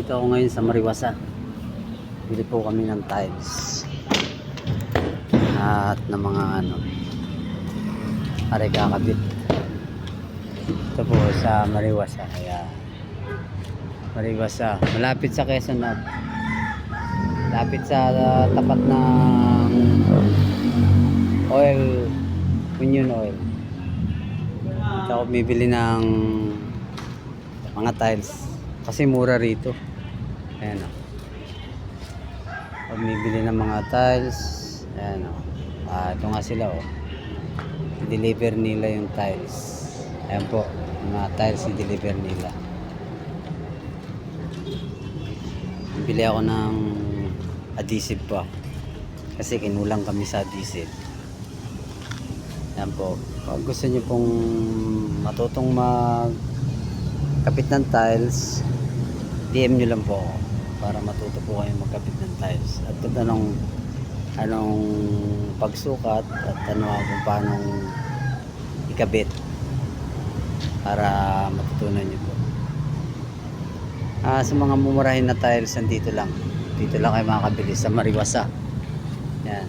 Dito ako ngayon sa Mariwasa. Bili po kami ng tiles at ng mga are kakabit. Ito po sa Mariwasa. Kaya Mariwasa, malapit sa Quezon na. Lapit sa tapat ng Union Oil. Dito ako bibili ng mga tiles kasi mura rito. Ayan o. Pag bibili ng mga tiles, ayan o. Ito nga sila o. I-deliver nila yung tiles. Ayan po, mga tiles i-deliver nila. Bibili ako ng adhesive pa kasi kinulang kami sa adhesive. Ayan po. Pag gusto nyo pong matutong magkapit ng tiles, DM nyo lang po ako para matuto po kayo magkapit ng tiles at kung anong pagsukat at kung paano ikabit para matutunan nyo po. Sa mga mumurahin na tiles, dito lang kayo makakabili sa Mariwasa. Yan.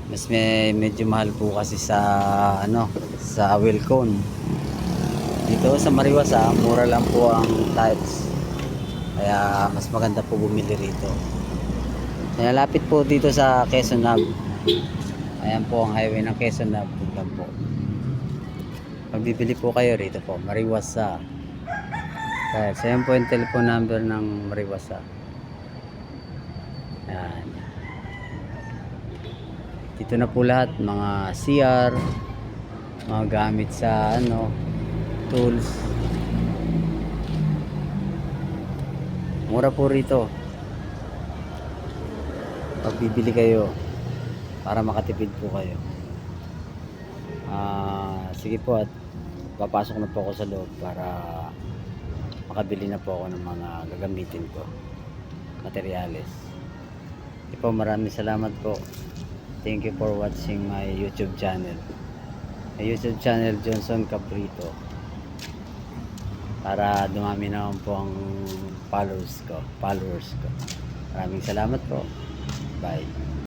Mas medyo mahal po kasi sa sa Wilcon. Dito sa Mariwasa, mura lang po ang tiles. Kaya mas maganda po bumili rito. Kaya lapit po dito sa Quezon Hub. Ayan po ang highway ng Quezon Hub. Tignan po. Pag bibili po kayo rito po, Mariwasa. Kaya so yan po yung telephone number ng Mariwasa. Ayan. Dito na po lahat, mga CR, mga gamit sa tools. Mura po rito. Pag bibili kayo para makatipid po kayo. Sige po at papasok na po ako sa loob para makabili na po ako ng mga gagamitin ko, materyales. Po, maraming salamat po. Thank you for watching my YouTube channel. My YouTube channel, Johnson Cabrito. Para dumami naman po ang followers ko. Maraming salamat po. Bye.